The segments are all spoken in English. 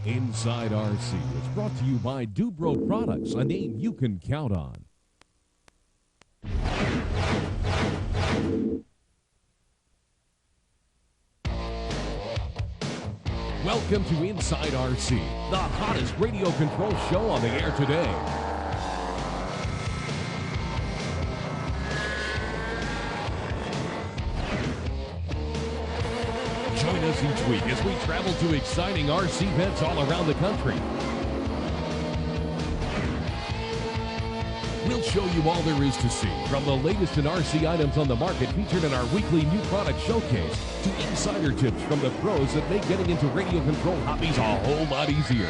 Inside RC is brought to you by Dubro Products, a name you can count on. Welcome to Inside RC, the hottest radio control show on the air today. Join us each week as we travel to exciting RC events all around the country. We'll show you all there is to see, from the latest in RC items on the market featured in our weekly new product showcase, to insider tips from the pros that make getting into radio control hobbies a whole lot easier.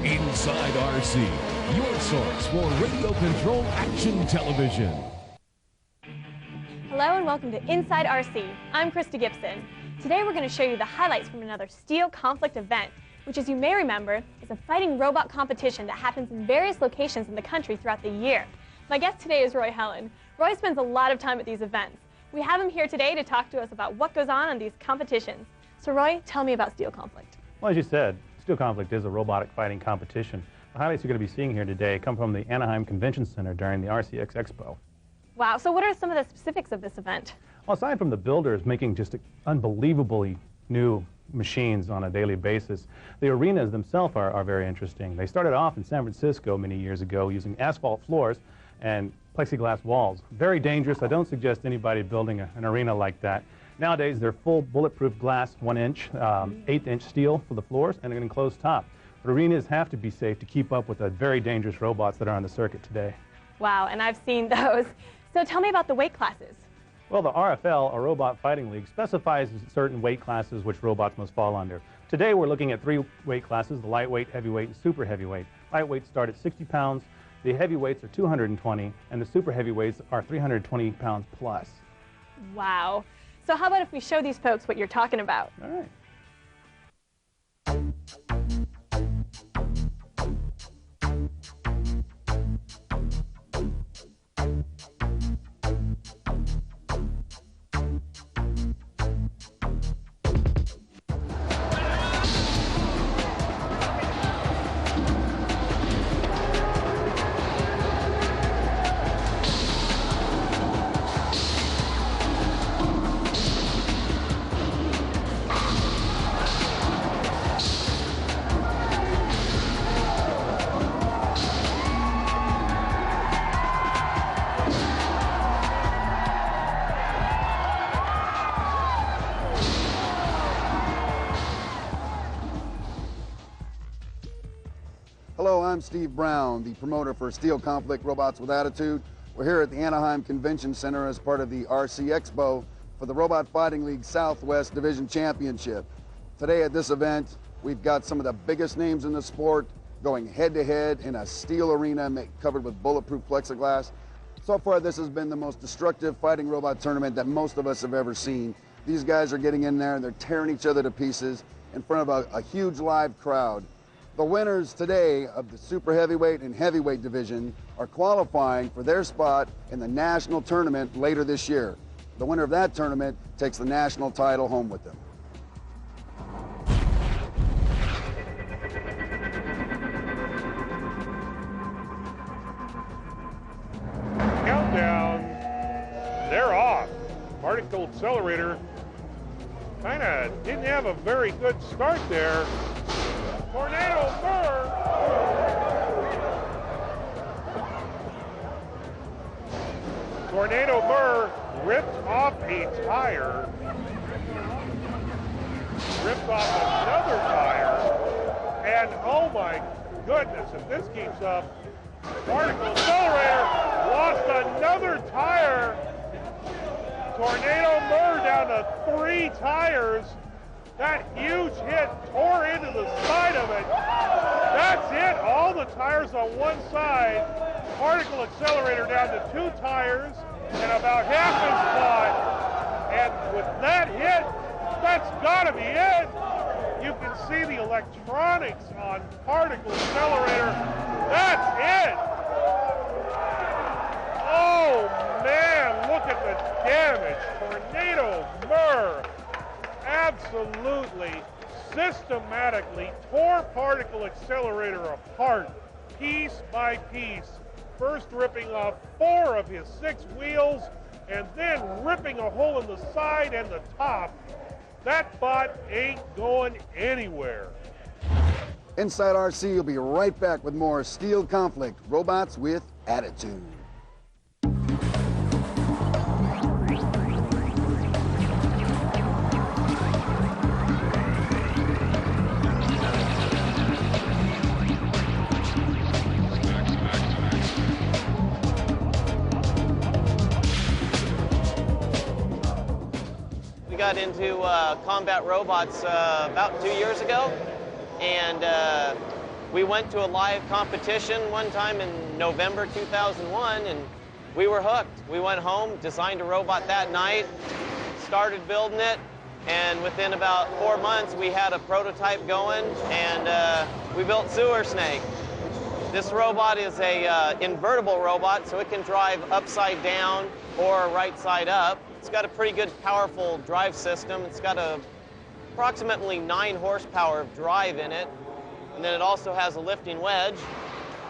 Inside RC, your source for radio control action television. Hello and welcome to Inside RC. I'm Krista Gibson. Today we're going to show you the highlights from another Steel Conflict event, which, as you may remember, is a fighting robot competition that happens in various locations in the country throughout the year. My guest today is Roy Helen. Roy spends a lot of time at these events. We have him here today to talk to us about what goes on in these competitions. So Roy, tell me about Steel Conflict. Well, as you said, Steel Conflict is a robotic fighting competition. The highlights you're going to be seeing here today come from the Anaheim Convention Center during the RCX Expo. Wow, so what are some of the specifics of this event? Well, aside from the builders making just unbelievably new machines on a daily basis, the arenas themselves are very interesting. They started off in San Francisco many years ago using asphalt floors and plexiglass walls. Very dangerous. I don't suggest anybody building an arena like that. Nowadays, they're full bulletproof glass, 1-inch, 8-inch steel for the floors, and an enclosed top. But arenas have to be safe to keep up with the very dangerous robots that are on the circuit today. Wow, and I've seen those. So tell me about the weight classes. Well, the RFL, or Robot Fighting League, specifies certain weight classes which robots must fall under. Today, we're looking at 3 weight classes: the lightweight, heavyweight, and super heavyweight. Lightweights start at 60 pounds, the heavyweights are 220, and the super heavyweights are 320 pounds plus. Wow. So how about if we show these folks what you're talking about? All right. Hello, I'm Steve Brown, the promoter for Steel Conflict Robots with Attitude. We're here at the Anaheim Convention Center as part of the RC Expo for the Robot Fighting League Southwest Division Championship. Today at this event, we've got some of the biggest names in the sport going head-to-head in a steel arena covered with bulletproof plexiglass. So far, this has been the most destructive fighting robot tournament that most of us have ever seen. These guys are getting in there and they're tearing each other to pieces in front of a huge live crowd. The winners today of the super heavyweight and heavyweight division are qualifying for their spot in the national tournament later this year. The winner of that tournament takes the national title home with them. Countdown, they're off. Particle Accelerator kind of didn't have a very good start there. Tornado Burr. Tornado Burr ripped off a tire. Ripped off another tire. And oh my goodness, if this keeps up, Particle Accelerator lost another tire. Tornado Burr down to 3 tires. That huge hit tore into the side of it. That's it. All the tires on one side. Particle Accelerator down to 2 tires and about half his spot. And with that hit, That's got to be it. You can see the electronics on particle accelerator. That's it. Oh, man, look at the damage. Tornado Murr absolutely, systematically tore particle accelerator apart, piece by piece, first ripping off 4 of his 6 wheels, and then ripping a hole in the side and the top. That bot ain't going anywhere. Inside RC will be right back with more Steel Conflict, robots with attitude. We got into combat robots about 2 years ago, and we went to a live competition one time in November 2001, and we were hooked. We went home, designed a robot that night, started building it, and within about 4 months we had a prototype going, and we built Sewer Snake. This robot is a invertible robot, so it can drive upside down or right side up. It's got a pretty good, powerful drive system. It's got approximately 9 horsepower of drive in it. And then it also has a lifting wedge.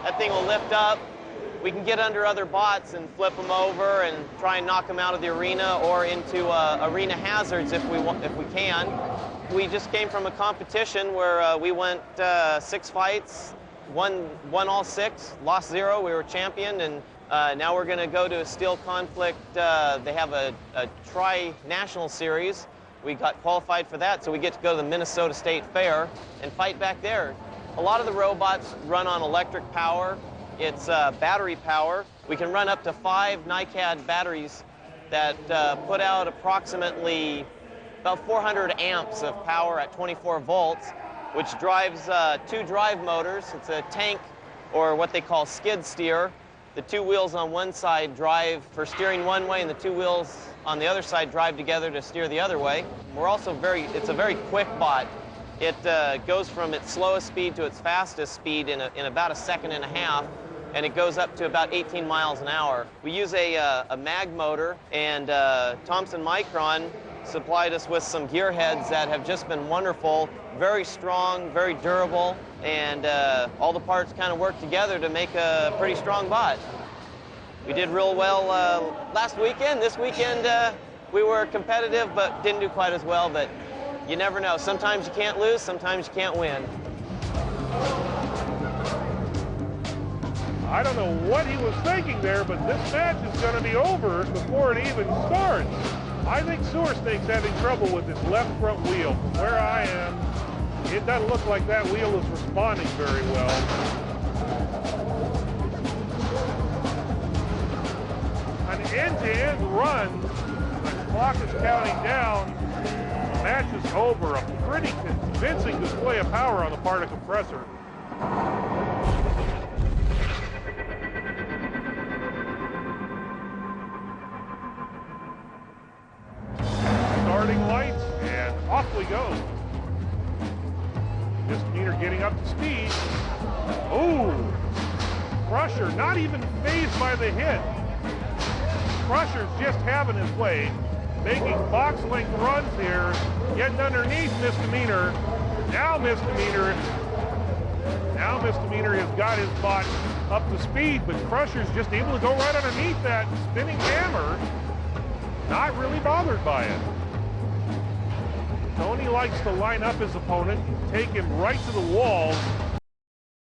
That thing will lift up. We can get under other bots and flip them over and try and knock them out of the arena or into arena hazards if we can. We just came from a competition where we went 6 fights, won all 6, lost 0. We were champion, and now we're going to go to a Steel Conflict. They have a tri-national series. We got qualified for that, so we get to go to the Minnesota State Fair and fight back there. A lot of the robots run on electric power. It's battery power. We can run up to 5 NiCad batteries that put out approximately about 400 amps of power at 24 volts, which drives 2 drive motors. It's a tank, or what they call skid steer. The 2 wheels on one side drive for steering one way, and the 2 wheels on the other side drive together to steer the other way. We're also it's a very quick bot. It goes from its slowest speed to its fastest speed in about 1.5 seconds, and it goes up to about 18 miles an hour. We use a mag motor, and Thomson Micron supplied us with some gear heads that have just been wonderful, very strong, very durable, and all the parts kind of work together to make a pretty strong bot. We did real well last weekend. This weekend we were competitive but didn't do quite as well, but you never know. Sometimes you can't lose, sometimes you can't win. I don't know what he was thinking there, but this match is going to be over before it even starts. I think Sewer Snake's having trouble with his left front wheel. From where I am, it doesn't look like that wheel is responding very well. An end-to-end run. The clock is counting down. The match is over. A pretty convincing display of power on the part of Compressor. Starting lights, and off we go. Misdemeanor getting up to speed. Ooh! Crusher not even fazed by the hit. Crusher's just having his way, making box length runs here, getting underneath Misdemeanor. Now Misdemeanor has got his bot up to speed, but Crusher's just able to go right underneath that spinning hammer. Not really bothered by it. Tony likes to line up his opponent, take him right to the walls,